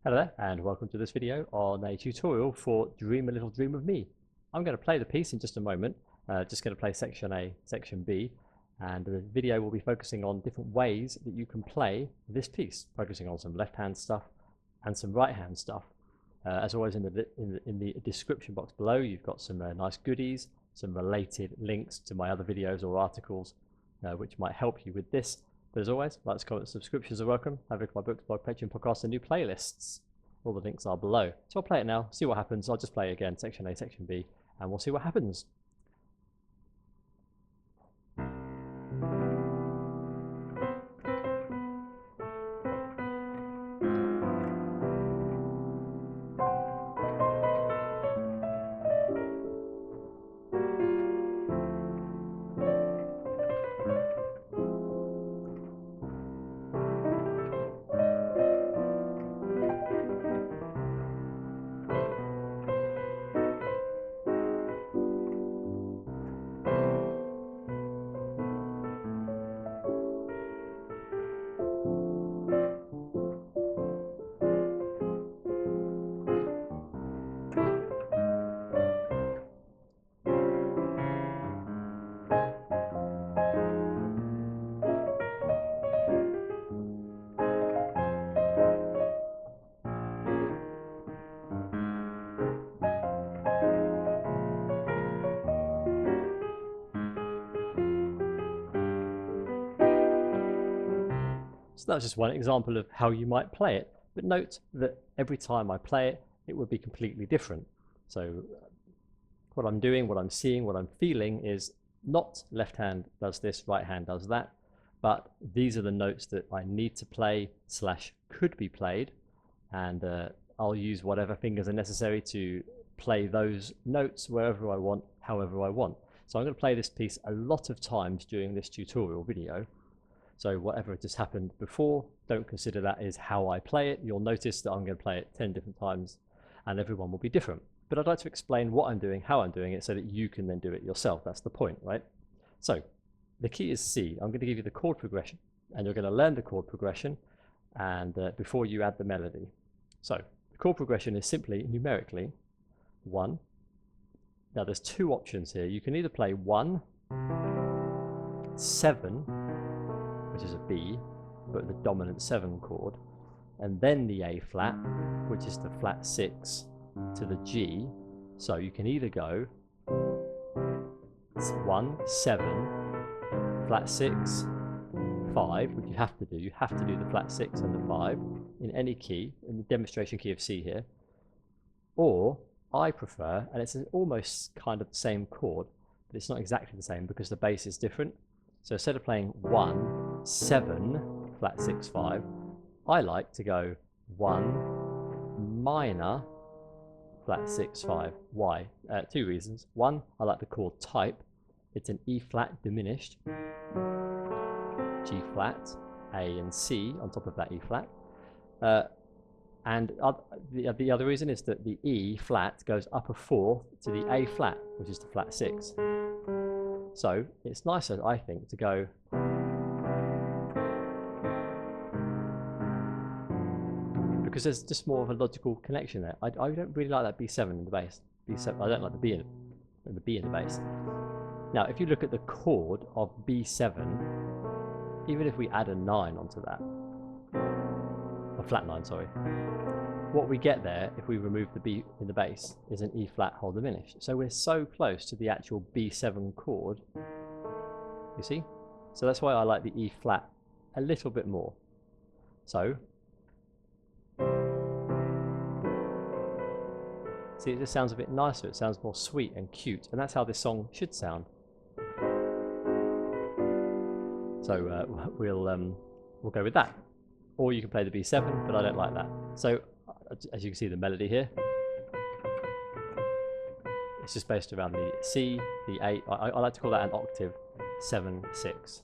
Hello there, and welcome to this video on a tutorial for Dream a Little Dream of Me. I'm going to play the piece in just a moment, just going to play section A, section B, and the video will be focusing on different ways that you can play this piece, focusing on some left-hand stuff and some right-hand stuff. As always, in the description box below, you've got some nice goodies, some related links to my other videos or articles, which might help you with this. But as always, likes, comments, subscriptions are welcome. Have a look at my books, blog, Patreon, podcasts, and new playlists. All the links are below. So I'll play it now, see what happens. I'll just play again, section A, section B, and we'll see what happens. So that's just one example of how you might play it, but note that every time I play it, it would be completely different. So what I'm doing, what I'm seeing, what I'm feeling is not left hand does this, right hand does that, but these are the notes that I need to play / could be played, and I'll use whatever fingers are necessary to play those notes wherever I want, however I want. So I'm going to play this piece a lot of times during this tutorial video. So whatever just happened before, don't consider that is how I play it. You'll notice that I'm going to play it 10 different times and everyone will be different. But I'd like to explain what I'm doing, how I'm doing it, so that you can then do it yourself. That's the point, right? So the key is C. I'm going to give you the chord progression and you're going to learn the chord progression and before you add the melody. So the chord progression is simply numerically 1. Now there's two options here. You can either play 1, 7, which is a B, but the dominant 7 chord, and then the A flat, which is the flat 6 to the G. So you can either go 1, 7, flat 6, 5, which you have to do the flat 6 and the 5 in any key, in the demonstration key of C here, or I prefer, and it's almost kind of the same chord, but it's not exactly the same because the bass is different. So instead of playing 1, 7, flat 6, 5, I like to go 1, minor, flat 6, 5. Why? Two reasons. One, I like the chord type. It's an E flat diminished, G flat, A and C on top of that E flat. And the other reason is that the E flat goes up a 4 to the A flat, which is the flat 6. So it's nicer, I think, to go because there's just more of a logical connection there. I don't really like that B7 in the bass. B7, I don't like the B in the bass. Now, if you look at the chord of B7, even if we add a 9 onto that, a flat 9, sorry, what we get there, if we remove the B in the bass, is an E flat whole diminished. So we're so close to the actual B7 chord, you see? So that's why I like the E flat a little bit more. So, see, it just sounds a bit nicer, it sounds more sweet and cute, and that's how this song should sound. So we'll go with that. Or you can play the B7, but I don't like that. So as you can see, the melody here, it's just based around the C, the A. I like to call that an octave, 7, 6.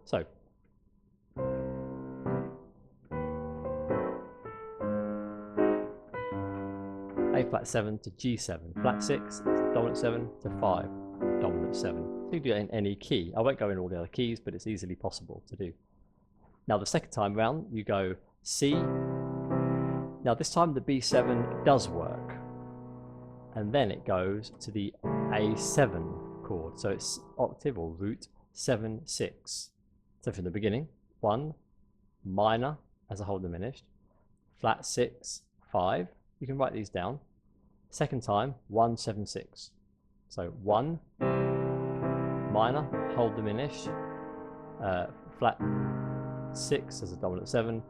So A flat 7 to G7, flat 6, dominant 7 to 5, dominant 7. So you can do it in any key. I won't go in all the other keys, but it's easily possible to do. Now the second time round, you go C, Now this time the B7 does work, and then it goes to the A7 chord. So it's octave or root 7, 6. So from the beginning, 1 minor as a whole diminished, flat 6, 5. You can write these down. Second time, 1, 7, 6. So 1 minor, whole diminished, flat 6 as a dominant 7,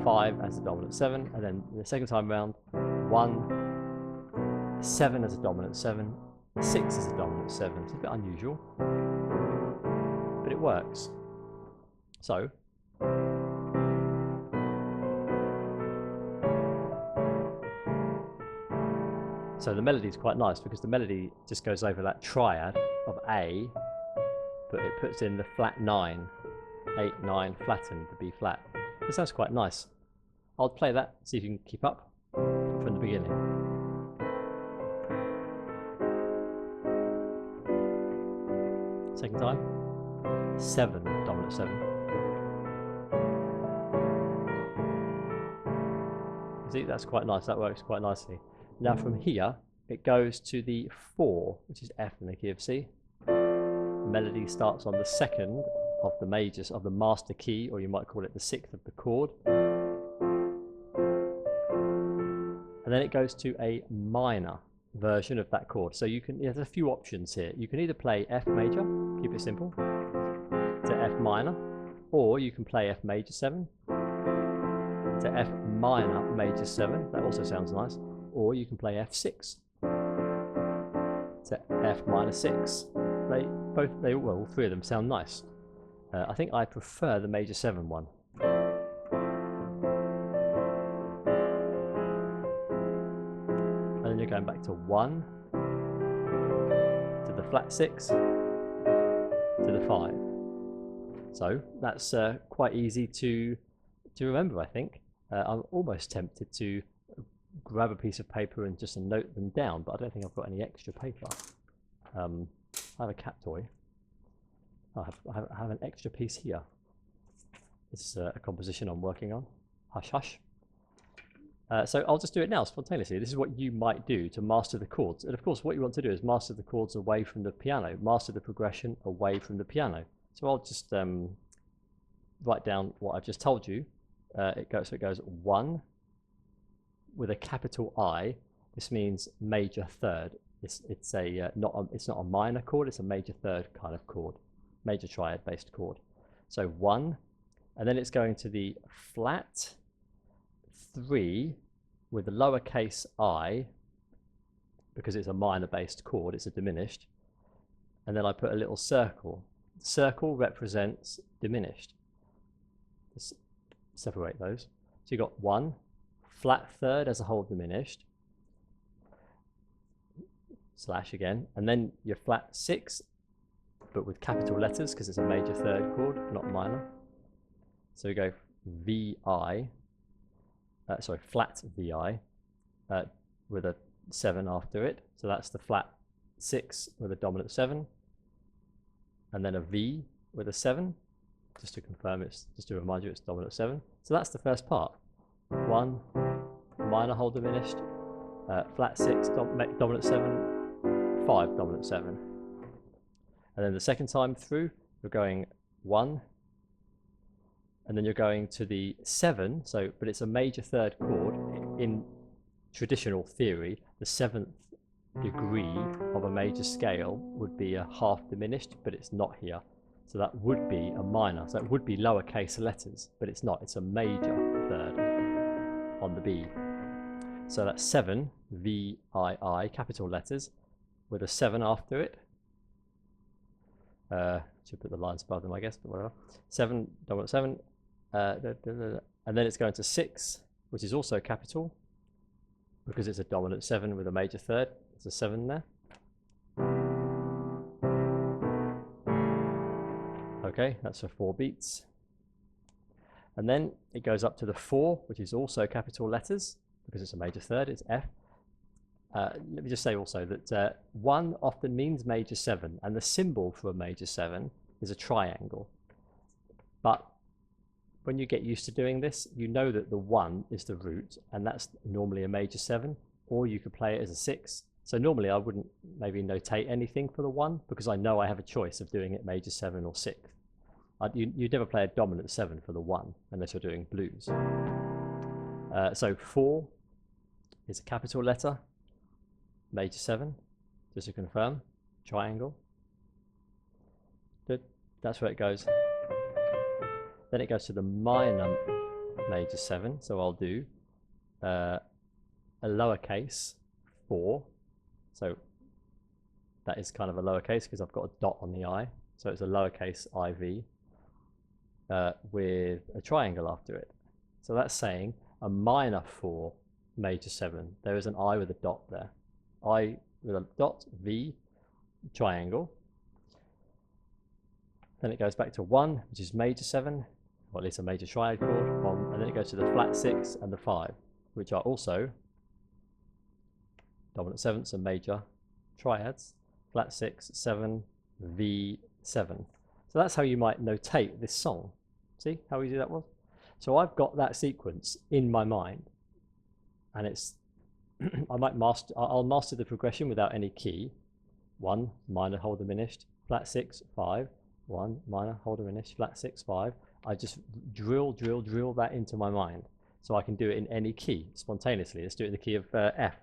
5 as a dominant 7, and then the second time round, 1, 7 as a dominant 7, 6 as a dominant 7. It's a bit unusual, but it works. So the melody is quite nice because the melody just goes over that triad of A, but it puts in the flat 9, 8, 9 flattened, the B flat. It sounds quite nice. I'll play that, see if you can keep up from the beginning. Second time, 7, dominant 7. See, that's quite nice, that works quite nicely. Now from here, it goes to the 4, which is F in the key of C. Melody starts on the second of the majors of the master key, or you might call it the 6th of the chord. And then it goes to a minor version of that chord. So you can, there's a few options here. You can either play F major, keep it simple, to F minor, or you can play F major 7 to F minor major 7. That also sounds nice. Or you can play F6 to F minor 6. All three of them sound nice. I think I prefer the major 7 one. And then you're going back to 1 to the flat 6 to the 5. So that's quite easy to remember, I think. I'm almost tempted to grab a piece of paper and just note them down, but I don't think I've got any extra paper. I have a cat toy. I have an extra piece here. This is a composition I'm working on. Hush, hush. So I'll just do it now spontaneously. This is what you might do to master the chords. And of course, what you want to do is master the chords away from the piano, master the progression away from the piano. So I'll just write down what I've just told you. It goes 1 with a capital I. This means major third. It's not a minor chord. It's a major third kind of chord, major triad based chord. So 1, and then it's going to the flat 3 with a lowercase I, because it's a minor based chord. It's a diminished, and then I put a little circle. Circle represents diminished. Just separate those. So you got 1 flat third as a whole diminished, slash again, and then your flat 6, but with capital letters because it's a major third chord, not minor. So we go VI, flat VI, with a 7 after it. So that's the flat 6 with a dominant 7, and then a V with a 7, just to confirm it's, just to remind you it's dominant 7. So that's the first part. 1 minor whole diminished, flat 6 dominant 7, 5 dominant 7, and then the second time through you're going 1, and then you're going to the 7. So, but it's a major third chord. In traditional theory, the 7th degree of a major scale would be a half diminished, but it's not here. So that would be a minor. So it would be lowercase letters, but it's not. It's a major third on the B. So that's 7, VII, capital letters, with a 7 after it. Should put the lines above them, I guess, but whatever. 7, dominant 7, and then it's going to 6, which is also capital, because it's a dominant 7 with a major third. There's a 7 there. Okay, that's for 4 beats. And then it goes up to the 4, which is also capital letters, because it's a major third, it's F. Let me just say also that 1 often means major 7, and the symbol for a major 7 is a triangle. But when you get used to doing this, you know that the 1 is the root, and that's normally a major 7, or you could play it as a 6. So normally I wouldn't maybe notate anything for the 1, because I know I have a choice of doing it major 7 or 6. You'd never play a dominant 7 for the 1 unless you're doing blues. So 4 is a capital letter, major 7, just to confirm, triangle. Good. That's where it goes. Then it goes to the minor major 7, so I'll do a lowercase 4. So that is kind of a lowercase because I've got a dot on the I, so it's a lowercase IV with a triangle after it. So that's saying a minor 4 major 7. There is an I with a dot there. I with a dot, V, triangle. Then it goes back to 1, which is major 7, or at least a major triad chord, and then it goes to the flat 6 and the 5, which are also dominant 7ths and major triads, flat 6, 7, V, 7. So that's how you might notate this song. See how easy that was? So I've got that sequence in my mind, and it's I'll master the progression without any key. 1, minor, whole diminished, flat 6, 5, 1, minor, whole diminished, flat 6, 5. I just drill that into my mind, so I can do it in any key spontaneously. Let's do it in the key of F.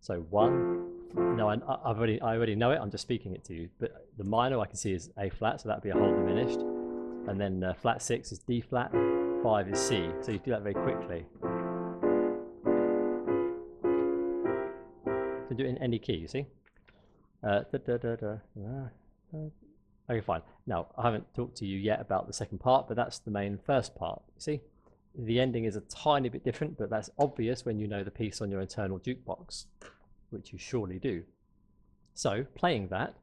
So 1, no, I already know it, I'm just speaking it to you, but the minor I can see is A flat, so that'd be a whole diminished, and then flat 6 is D flat, 5 is C, so you do that very quickly. So do it in any key, you see? Okay, fine. Now, I haven't talked to you yet about the second part, but that's the main first part. You see, the ending is a tiny bit different, but that's obvious when you know the piece on your internal jukebox, which you surely do. So, playing that,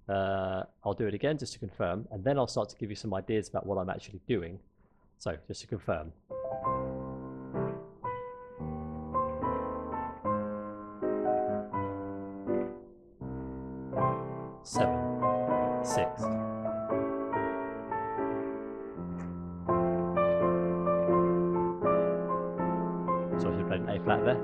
I'll do it again just to confirm, and then I'll start to give you some ideas about what I'm actually doing. So, just to confirm. Seven. 6. So I should play an A flat there.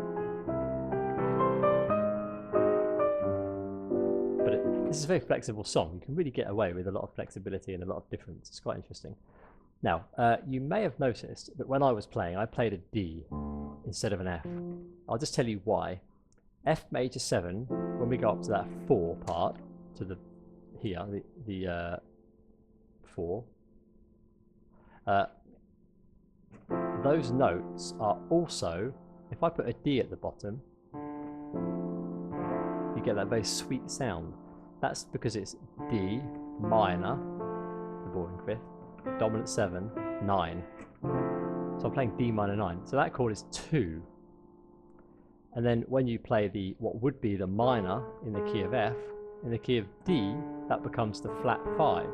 But this is a very flexible song. You can really get away with a lot of flexibility and a lot of difference. It's quite interesting. Now, you may have noticed that when I was playing, I played a D instead of an F. I'll just tell you why. F major 7, when we go up to that 4 part, to the here, the 4, those notes are also, if I put a D at the bottom, you get that very sweet sound. That's because it's D minor, the boring 5th, dominant 7, 9. So I'm playing D minor 9. So that chord is 2. And then when you play the what would be the minor in the key of F, in the key of D, that becomes the flat 5.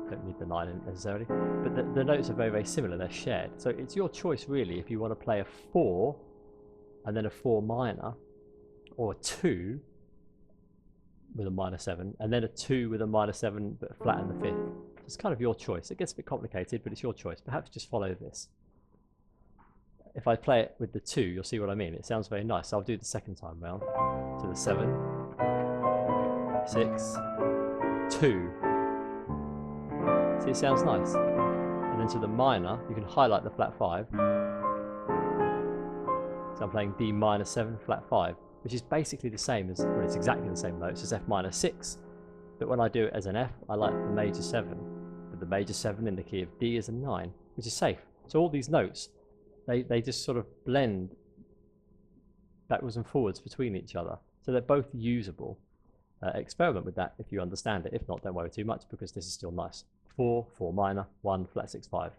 Don't need the 9 necessarily, but the notes are very similar, they're shared. So it's your choice really if you want to play a 4 and then a 4 minor, or a 2 with a minor 7, and then a 2 with a minor 7 but flat in the 5th. It's kind of your choice. It gets a bit complicated, but it's your choice. Perhaps just follow this. If I play it with the 2, you'll see what I mean. It sounds very nice. So I'll do the second time round to the 7. 6, 2. See, it sounds nice. And then to the minor, you can highlight the flat 5. So I'm playing D minor 7, flat 5, which is basically the same as, well, it's exactly the same notes as F minor 6. But when I do it as an F, I like the major 7. But the major 7 in the key of D is a 9, which is safe. So all these notes, they just sort of blend backwards and forwards between each other. So they're both usable. Experiment with that if you understand it. If not, don't worry too much because this is still nice. 4, 4 minor, 1, flat 6, 5.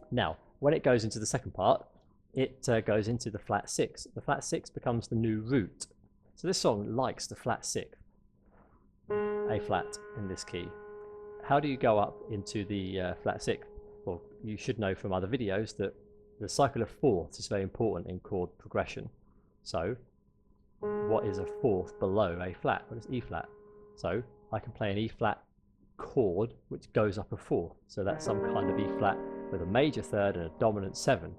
Now, when it goes into the second part, it goes into the flat 6. The flat 6 becomes the new root. So this song likes the flat 6, A flat in this key. How do you go up into the flat 6? Well, you should know from other videos that the cycle of fourths is very important in chord progression. So what is a fourth below A flat? Well, it's E flat. So I can play an E flat chord chord which goes up a fourth. So that's some kind of E flat with a major third and a dominant 7.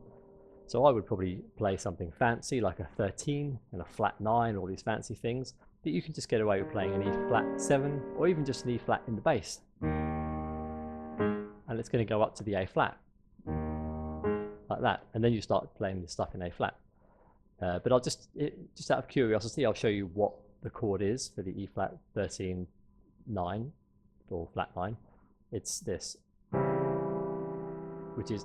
So I would probably play something fancy like a 13 and a flat 9, all these fancy things, but you can just get away with playing an E flat 7 or even just an E flat in the bass. And it's going to go up to the A flat, like that. And then you start playing this stuff in A flat. But I'll just out of curiosity, I'll show you what the chord is for the E flat 13 9 or flat 9. It's this, which is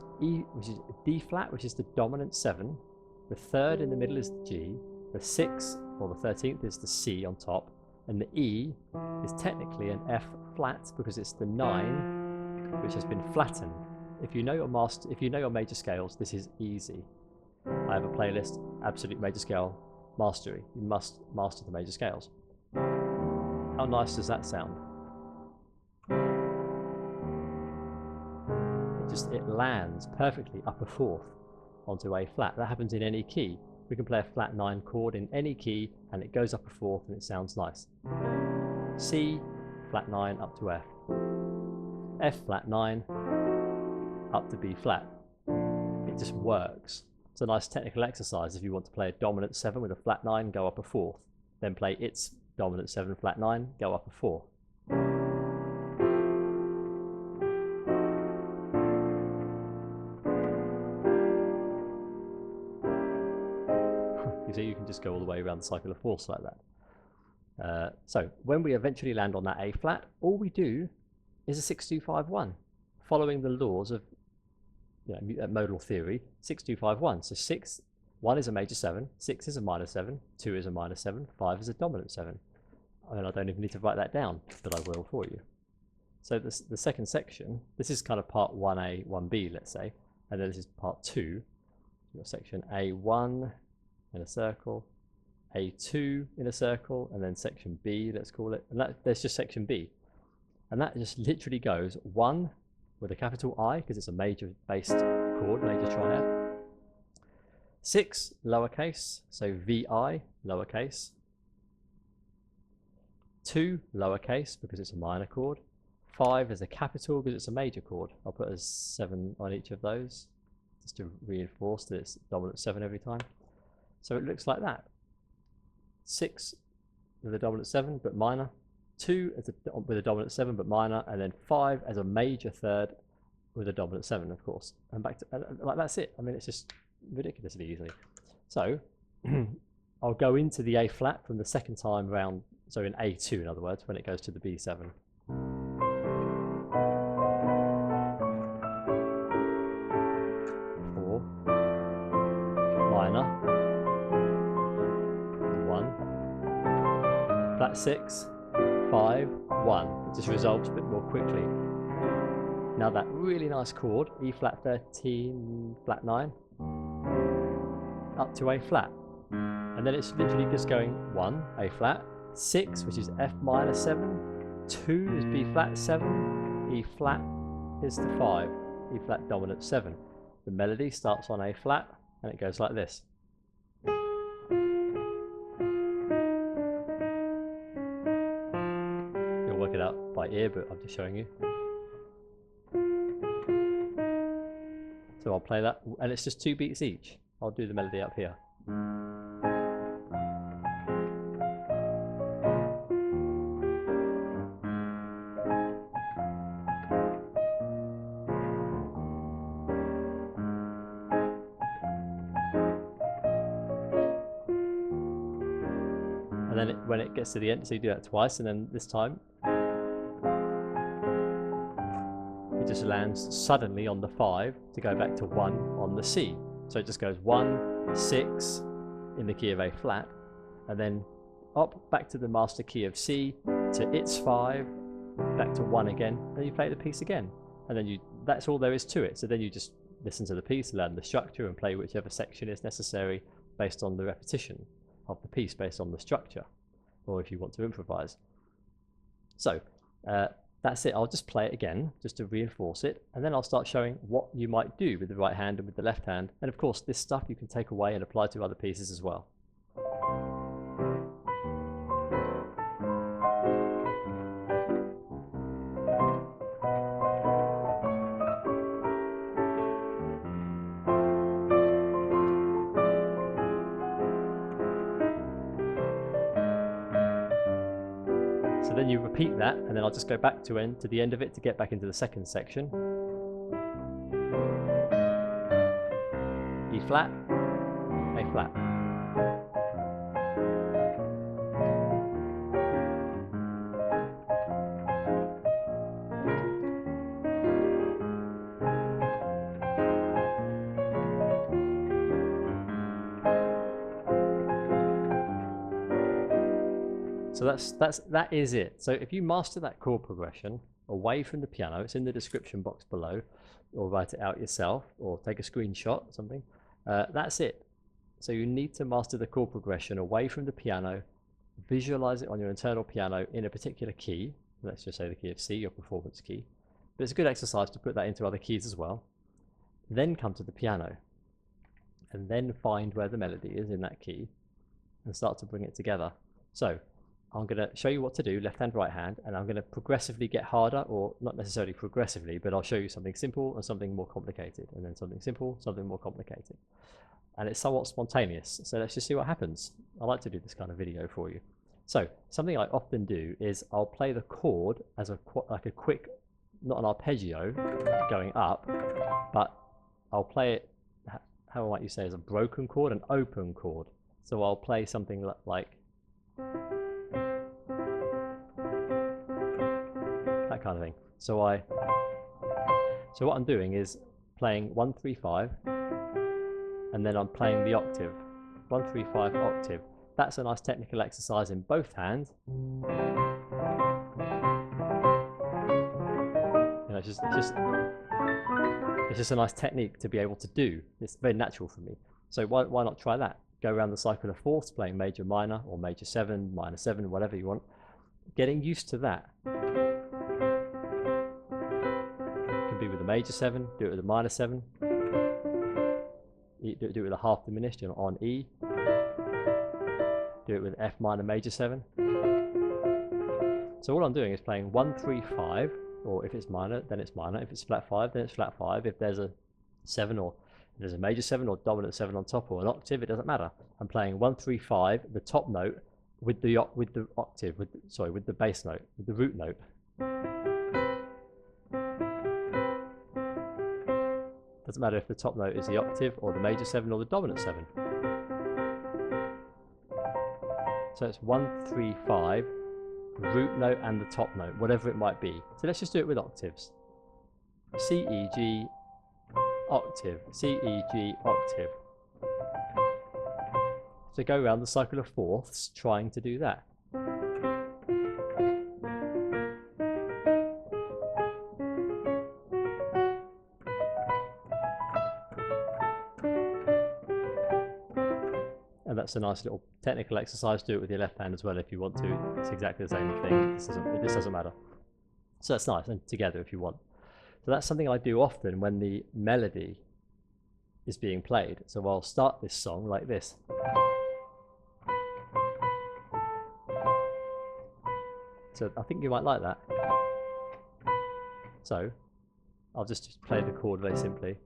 D flat, which is the dominant 7. The third in the middle is the G. The 6th or the 13th is the C on top, and the E is technically an F flat because it's the 9 which has been flattened. If you know your major scales, this is easy. I have a playlist, Absolute Major Scale Mastery. You must master the major scales. How nice does that sound? It lands perfectly up a fourth onto A flat. That happens in any key. We can play a flat 9 chord in any key and it goes up a fourth and it sounds nice. C, flat 9 up to F. F flat 9 up to B flat. It just works. It's a nice technical exercise if you want to play a dominant 7 with a flat 9, go up a fourth. Then play its dominant 7 flat 9, go up a fourth. You see, you can just go all the way around the cycle of fourths like that. So when we eventually land on that A flat, all we do is a 6-2-5-1, following the laws of modal theory. 6-2-5-1. So 6, 1 is a major 7, 6 is a minor 7, 2 is a minor 7, 5 is a dominant 7. I mean, I don't even need to write that down, but I will for you. So the second section, this is kind of part 1A, 1B, let's say, and then this is part 2. You've got section A1 in a circle, A2 in a circle, and then section B, let's call it, and there's just section B. And that just literally goes 1 with a capital I, because it's a major based chord, major triad. 6, lowercase, so VI, lowercase. 2, lowercase, because it's a minor chord. 5 is a capital, because it's a major chord. I'll put a 7 on each of those, just to reinforce that it's dominant 7 every time. So it looks like that. 6 with a dominant 7, but minor. 2 with a dominant 7 but minor, and then 5 as a major third with a dominant 7, of course, and back to like that's it. I mean, it's just ridiculously easy. So I'll go into the A flat from the second time round, so in A2 in other words, when it goes to the B7. Four, minor, 1, flat 6, 5, 1. It just resolves a bit more quickly. Now that really nice chord, E flat 13, flat 9, up to A flat. And then it's literally just going 1, A flat, 6, which is F minor 7, 2 is B flat 7, E flat is the 5, E flat dominant 7. The melody starts on A flat and it goes like this. Work it out by ear, but I'm just showing you. So I'll play that, and it's just 2 beats each. I'll do the melody up here. And then when it gets to the end, so you do that twice, and then this time it just lands suddenly on the 5 to go back to 1 on the C. So it just goes 1, 6 in the key of A flat, and then up back to the master key of C to its 5, back to 1 again, and you play the piece again. And then that's all there is to it. So then you just listen to the piece, learn the structure, and play whichever section is necessary based on the repetition of the piece, based on the structure, or if you want to improvise. So that's it. I'll just play it again just to reinforce it, and then I'll start showing what you might do with the right hand and with the left hand. And of course, this stuff you can take away and apply to other pieces as well. So then you repeat that, and then I'll just go back to the end of it to get back into the second section. E flat, A flat. So that is it. So if you master that chord progression away from the piano, it's in the description box below, or write it out yourself, or take a screenshot or something. That's it. So you need to master the chord progression away from the piano, visualize it on your internal piano in a particular key. Let's just say the key of C, your performance key. But it's a good exercise to put that into other keys as well. Then come to the piano, and then find where the melody is in that key, and start to bring it together. So I'm going to show you what to do, left hand, right hand, and I'm going to progressively get harder, or not necessarily progressively, but I'll show you something simple and something more complicated, and then something simple, something more complicated. And it's somewhat spontaneous, so let's just see what happens. I like to do this kind of video for you. So something I often do is I'll play the chord as like a quick, not an arpeggio going up, but I'll play it, how might you say, as a broken chord, an open chord. So I'll play something like that kind of thing. So what I'm doing is playing 1, 3, 5, and then I'm playing the octave. 1, 3, 5 octave. That's a nice technical exercise in both hands. You know, it's just a nice technique to be able to do. It's very natural for me. So why not try that? Go around the cycle of fourths, playing major, minor, or major 7, minor 7, whatever you want. Getting used to that. Be with a major 7, do it with a minor 7, do it with a half diminished on E, do it with F minor major 7. So all I'm doing is playing 1, 3, 5, or if it's minor, then it's minor. If it's flat 5, then it's flat 5. If there's a 7, or if there's a major 7 or dominant 7 on top, or an octave, it doesn't matter. I'm playing 1, 3, 5, the top note with the octave, with the bass note, with the root note. Doesn't matter if the top note is the octave or the major 7 or the dominant 7. So it's 1, 3, 5, root note and the top note, whatever it might be. So let's just do it with octaves. C, E, G, octave, C, E, G, octave. So go around the cycle of fourths trying to do that. And that's a nice little technical exercise. Do it with your left hand as well if you want to. It's exactly the same thing. This doesn't matter. So that's nice, and together if you want. So that's something I do often when the melody is being played. So I'll start this song like this. So I think you might like that. So I'll just play the chord very simply.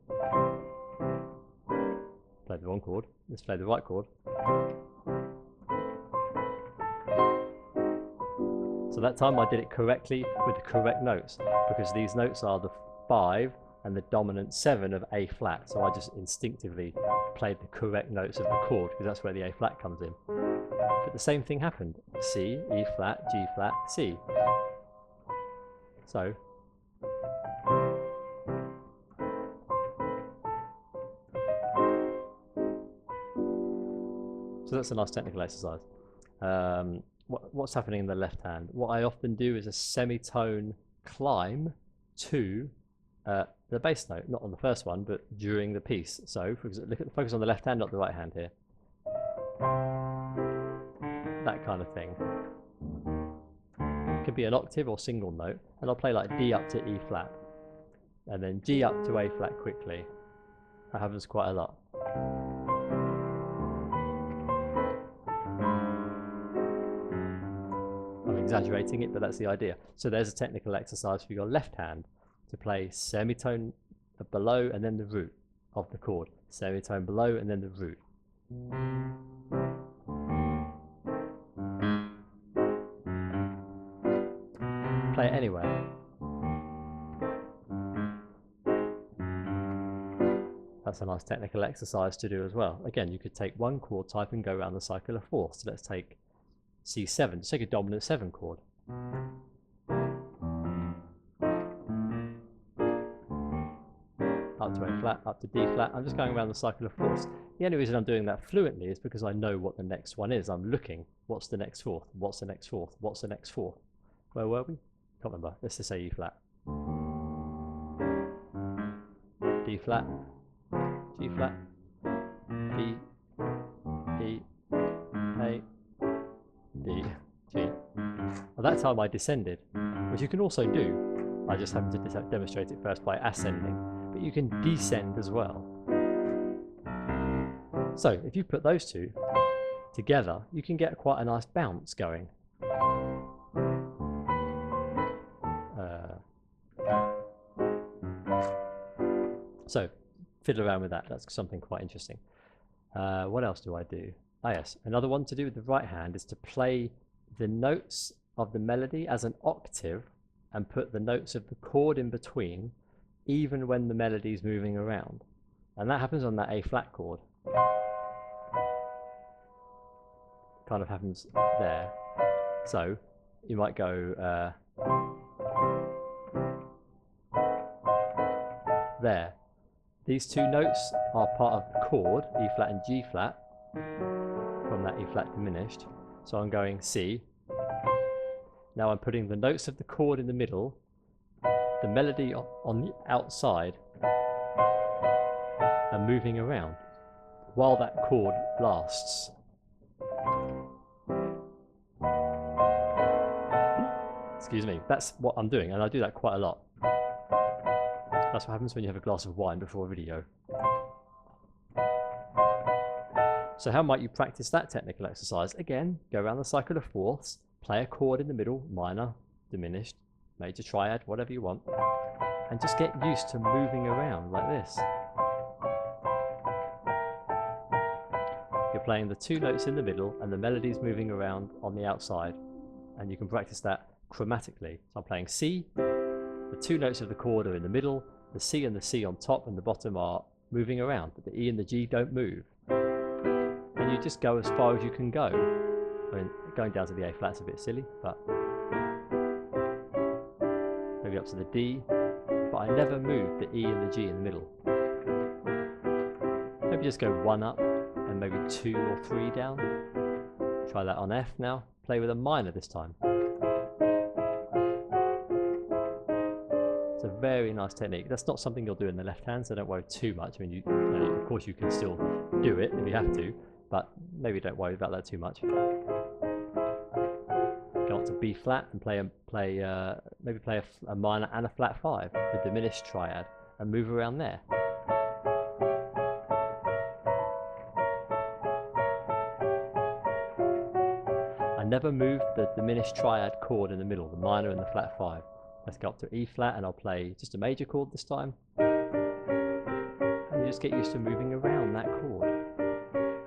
Play the wrong chord. Let's play the right chord. So that time I did it correctly with the correct notes, because these notes are the 5 and the dominant 7 of A flat. So I just instinctively played the correct notes of the chord, because that's where the A flat comes in. But the same thing happened. C, E flat, G flat, C. So that's a nice technical exercise. What's happening in the left hand? What I often do is a semitone climb to the bass note, not on the first one, but during the piece. So focus on the left hand, not the right hand here. That kind of thing. It could be an octave or single note, and I'll play like D up to E flat, and then G up to A flat quickly. That happens quite a lot. Exaggerating it, but that's the idea. So there's a technical exercise for your left hand to play semitone below and then the root of the chord. Semitone below and then the root. play it anywhere. That's a nice technical exercise to do as well. Again, you could take one chord type and go around the cycle of fourths. So let's take C7. Let's take a dominant 7 chord. Up to A flat, up to D flat. I'm just going around the cycle of fourths. The only reason I'm doing that fluently is because I know what the next one is. I'm looking, what's the next fourth? What's the next fourth? What's the next fourth? Where were we? Can't remember. Let's just say E flat. D flat, G flat, E, E, A, D, G. Well, that time I descended, which you can also do. I just happened to demonstrate it first by ascending, but you can descend as well. So if you put those two together, you can get quite a nice bounce going. So fiddle around with that. That's something quite interesting. What else do I do? Ah yes, another one to do with the right hand is to play the notes of the melody as an octave and put the notes of the chord in between, even when the melody is moving around. And that happens on that A flat chord. Kind of happens there. So you might go there. These two notes are part of the chord, E flat and G flat, from that E flat diminished. So I'm going C. Now I'm putting the notes of the chord in the middle, the melody on the outside, and moving around while that chord lasts. Excuse me, that's what I'm doing, and I do that quite a lot. That's what happens when you have a glass of wine before a video. So how might you practice that technical exercise? Again, go around the cycle of fourths, play a chord in the middle, minor, diminished, major triad, whatever you want, and just get used to moving around like this. You're playing the two notes in the middle and the melody's moving around on the outside, and you can practice that chromatically. So I'm playing C, the two notes of the chord are in the middle, the C and the C on top and the bottom are moving around, but the E and the G don't move. And you just go as far as you can go. I mean, going down to the A flat's a bit silly, but maybe up to the D, but I never move the E and the G in the middle. Maybe just go one up and maybe 2 or 3 down. Try that on F now. Play with a minor this time. It's a very nice technique. That's not something you'll do in the left hand, so don't worry too much. I mean, you know, of course you can still do it if you have to, but maybe don't worry about that too much. Go on to B flat and maybe play a minor and a flat 5, the diminished triad, and move around there. I never moved the diminished triad chord in the middle, the minor and the flat 5. Let's go up to E flat and I'll play just a major chord this time. And you just get used to moving around that chord.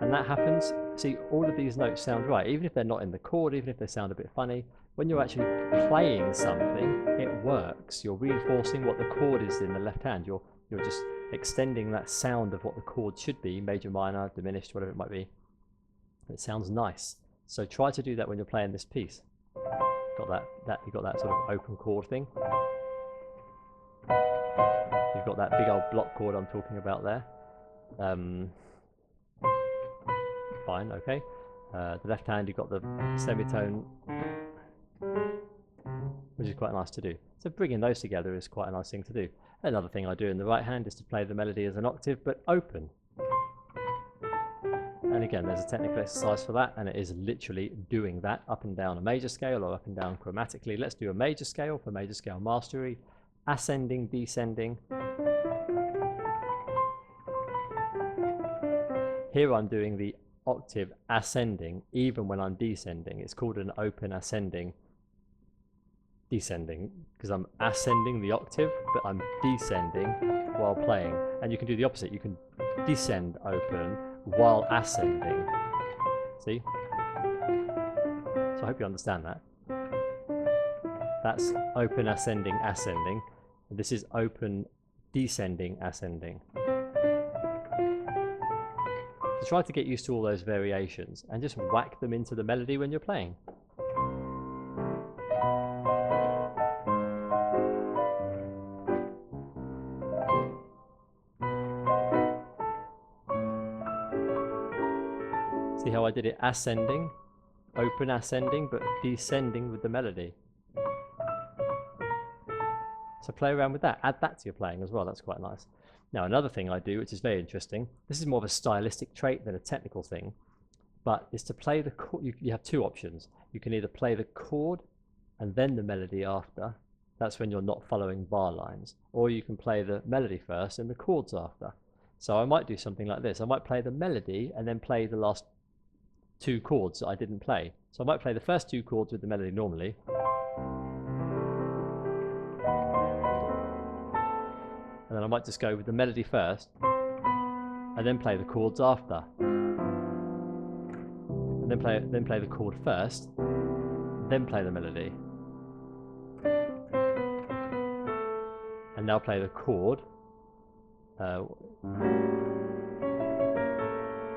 And that happens, see, all of these notes sound right, even if they're not in the chord, even if they sound a bit funny. When you're actually playing something, it works. You're reinforcing what the chord is in the left hand. You're just extending that sound of what the chord should be, major, minor, diminished, whatever it might be. It sounds nice. So try to do that when you're playing this piece. You've got that sort of open chord thing. You've got that big old block chord I'm talking about there. Fine, okay. The left hand, you've got the semitone, which is quite nice to do. So bringing those together is quite a nice thing to do. Another thing I do in the right hand is to play the melody as an octave, but open. And again, there's a technical exercise for that, and it is literally doing that up and down a major scale or up and down chromatically. Let's do a major scale for major scale mastery, ascending, descending. Here I'm doing the octave ascending even when I'm descending. It's called an open ascending descending because I'm ascending the octave, but I'm descending while playing. And you can do the opposite. You can descend open while ascending. See? So I hope you understand that. That's open, ascending, ascending. And this is open, descending, ascending. So try to get used to all those variations and just whack them into the melody when you're playing. See how I did it ascending, open ascending, but descending with the melody. So play around with that, add that to your playing as well, that's quite nice. Now another thing I do, which is very interesting, this is more of a stylistic trait than a technical thing, but is to play the chord. You have two options. You can either play the chord and then the melody after, that's when you're not following bar lines, or you can play the melody first and the chords after. So I might do something like this. I might play the melody and then play the last two chords that I didn't play. So I might play the first two chords with the melody normally, and then I might just go with the melody first and then play the chords after, and then play the chord first, then play the melody, and now play the chord.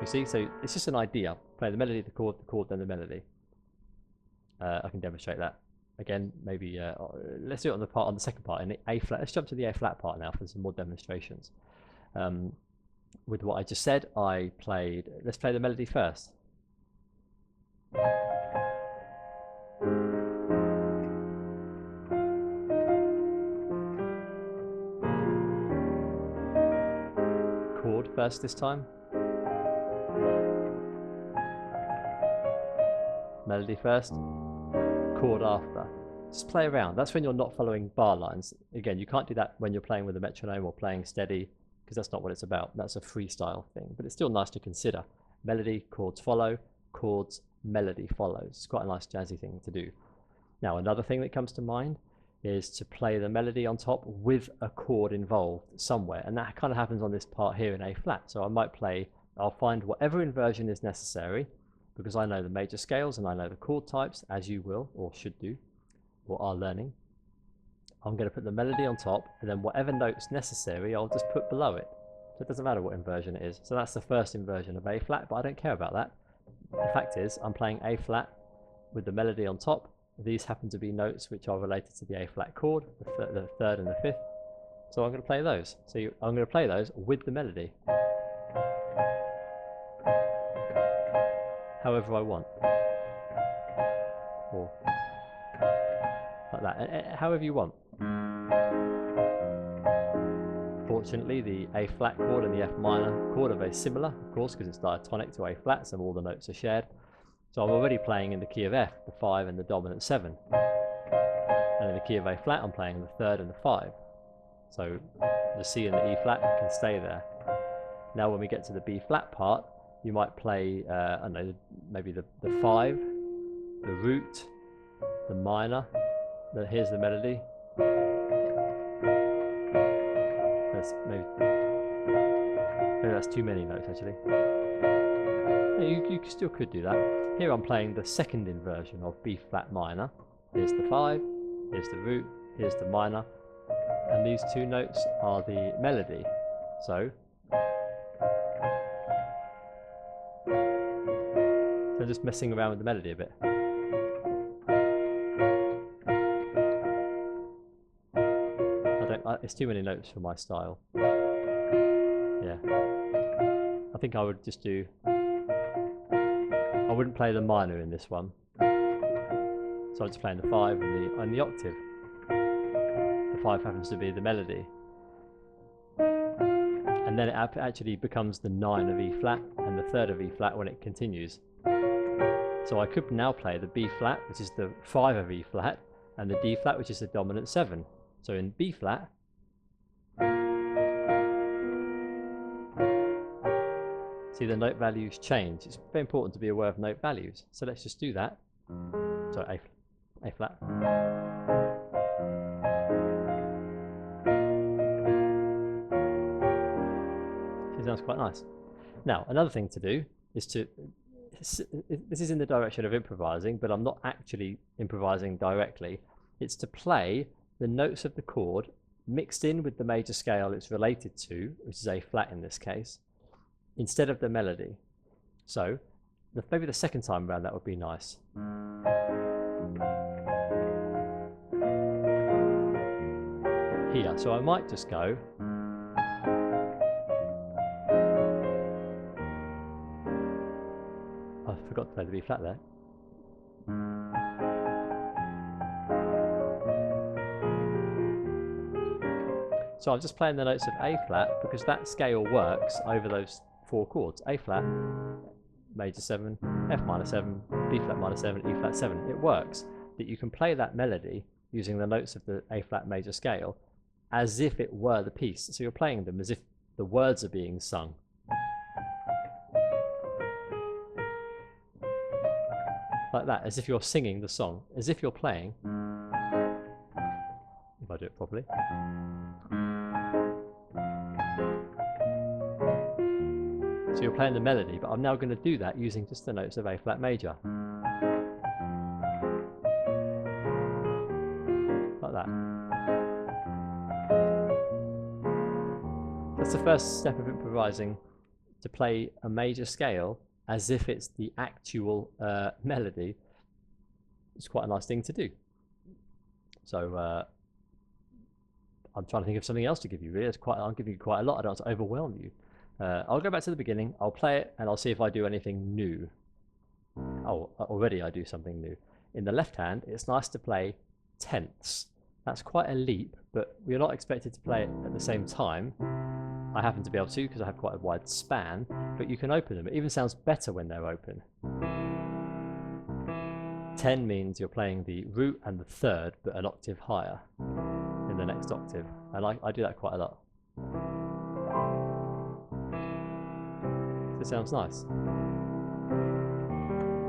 You see, so it's just an idea. Play the melody, the chord, then the melody. I can demonstrate that. Again, maybe let's do it on the second part in the A flat. Let's jump to the A flat part now for some more demonstrations. With what I just said, I played. Let's play the melody first. Chord first this time. Melody first, chord after. Just play around. That's when you're not following bar lines. Again, you can't do that when you're playing with a metronome or playing steady, because that's not what it's about. That's a freestyle thing, but it's still nice to consider. Melody, chords follow, chords, melody follows. It's quite a nice jazzy thing to do. Now, another thing that comes to mind is to play the melody on top with a chord involved somewhere, and that kind of happens on this part here in A flat. So I might play, I'll find whatever inversion is necessary, because I know the major scales and I know the chord types, as you will or should do or are learning. I'm going to put the melody on top, and then whatever notes necessary I'll just put below it. So it doesn't matter what inversion it is. So that's the first inversion of A flat, but I don't care about that. The fact is I'm playing A flat with the melody on top. These happen to be notes which are related to the A flat chord, the third and the fifth. So I'm going to play those. So I'm going to play those with the melody, however I want, or like that, however you want. Fortunately, the A flat chord and the F minor chord are very similar, of course, because it's diatonic to A flat, so all the notes are shared. So I'm already playing in the key of F, the 5 and the dominant 7. And in the key of A flat, I'm playing the 3rd and the 5. So the C and the E flat can stay there. Now when we get to the B flat part, you might play, I don't know, maybe the 5, the root, the minor. Here's the melody. Maybe that's too many notes actually. You still could do that. Here I'm playing the second inversion of B flat minor. Here's the 5, here's the root, here's the minor, and these two notes are the melody. So just messing around with the melody a bit. It's too many notes for my style. Yeah. I think I would just do, I wouldn't play the minor in this one. So I'm just playing the 5 and the octave. The 5 happens to be the melody. And then it actually becomes the 9 of E flat and the 3rd of E flat when it continues. So I could now play the B flat, which is the 5 of E flat, and the D flat, which is the dominant 7. So in B flat, see the note values change. It's very important to be aware of note values. So let's just do that. So A flat. It sounds quite nice. Now, another thing to do is to, this is in the direction of improvising, but I'm not actually improvising directly. It's to play the notes of the chord mixed in with the major scale it's related to, which is A flat in this case, instead of the melody. So maybe the second time around that would be nice. Here, so I might just go I forgot to play the B flat there. So I'm just playing the notes of A flat because that scale works over those 4 chords. A flat, major 7, F minor 7, B flat minor 7, E flat 7. It works that you can play that melody using the notes of the A flat major scale as if it were the piece. So you're playing them as if the words are being sung. Like that, as if you're singing the song, as if you're playing, if I do it properly. So you're playing the melody, but I'm now going to do that using just the notes of A flat major. Like that. That's the first step of improvising, to play a major scale as if it's the actual melody. It's quite a nice thing to do. So I'm trying to think of something else to give you, really. I'm giving you quite a lot. I don't want to overwhelm you. I'll go back to the beginning, I'll play it, and I'll see if I do anything new. Oh, already I do something new. In the left hand, it's nice to play tenths. That's quite a leap, but we're not expected to play it at the same time. I happen to be able to because I have quite a wide span, but you can open them. It even sounds better when they're open. 10 means you're playing the root and the third, but an octave higher in the next octave. And I do that quite a lot. It sounds nice.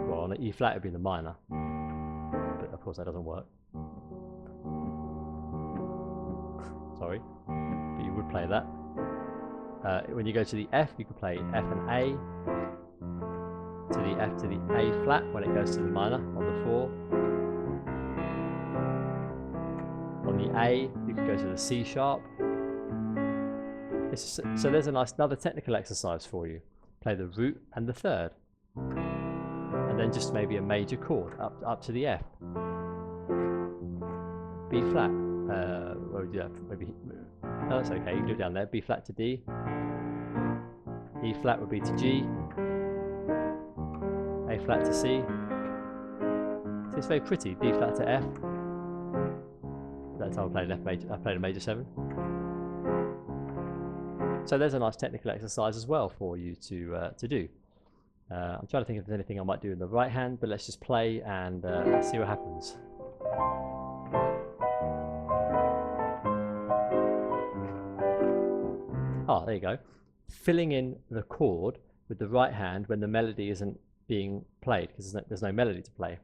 Well, on an E flat it would be the minor, but of course that doesn't work. Sorry, but you would play that. When you go to the F, you can play F and A, to the F to the A flat when it goes to the minor on the 4. On the A, you can go to the C sharp. So there's a nice another technical exercise for you. Play the root and the third, and then just maybe a major chord up to the F. B flat. Where would you do that? Maybe. No, that's okay. You can do it down there. B flat to D. E flat would be to G. A flat to C. So it's very pretty. D flat to F. That's how I played F major. I played a major 7. So there's a nice technical exercise as well for you to do. I'm trying to think if there's anything I might do in the right hand, but let's just play and let's see what happens. Ah, there you go. Filling in the chord with the right hand when the melody isn't being played, because there's no melody to play.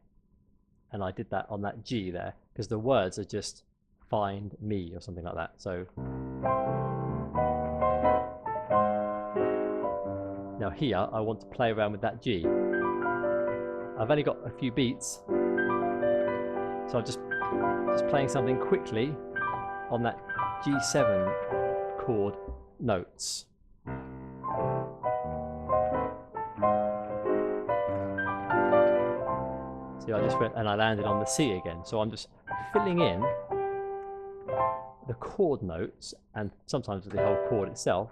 And I did that on that G there, because the words are just find me or something like that. So now here I want to play around with that G. I've only got a few beats, so I'm just playing something quickly on that G7 chord notes. See, I just went and I landed on the C again. So I'm just filling in the chord notes and sometimes the whole chord itself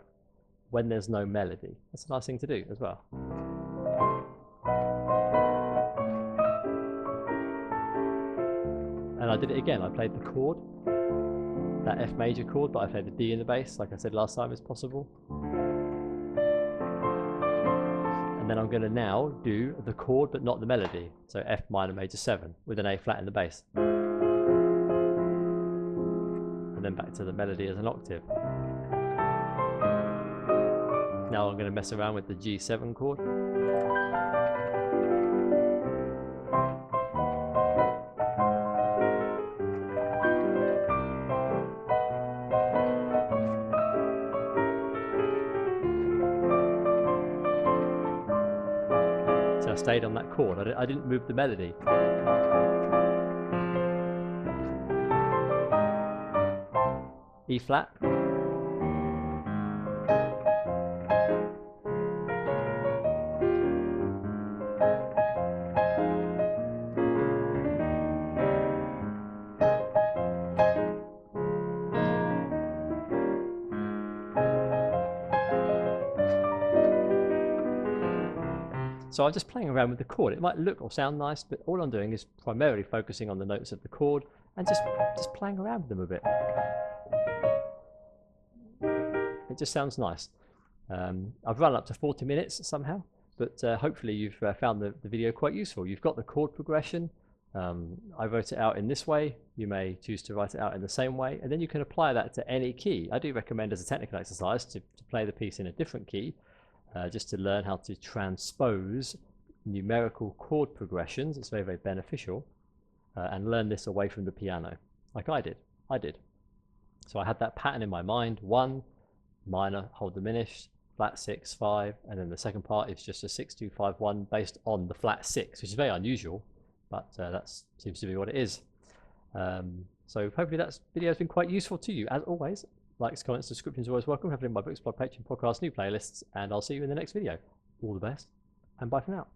when there's no melody. That's a nice thing to do as well. And I did it again. I played the chord, that F major chord, but I played the D in the bass, like I said last time, is possible. And then I'm going to now do the chord but not the melody. So F minor major 7 with an A flat in the bass. And then back to the melody as an octave. Now I'm going to mess around with the G7 chord. I stayed on that chord. I didn't move the melody. E flat, so I'm just playing around with the chord. It might look or sound nice, but all I'm doing is primarily focusing on the notes of the chord and just playing around with them a bit. It just sounds nice. I've run up to 40 minutes somehow, but hopefully you've found the video quite useful. You've got the chord progression. I wrote it out in this way. You may choose to write it out in the same way, and then you can apply that to any key. I do recommend as a technical exercise to play the piece in a different key, just to learn how to transpose numerical chord progressions. It's very, very beneficial, and learn this away from the piano, like I did. So I had that pattern in my mind: 1, minor, whole diminished, flat 6, 5, and then the second part is just a 6, 2, 5, 1 based on the flat 6, which is very unusual, but that seems to be what it is. So hopefully that video has been quite useful to you. As always, likes, comments, subscriptions are always welcome. Have it in my books, blog, Patreon, podcast, new playlists, and I'll see you in the next video. All the best, and bye for now.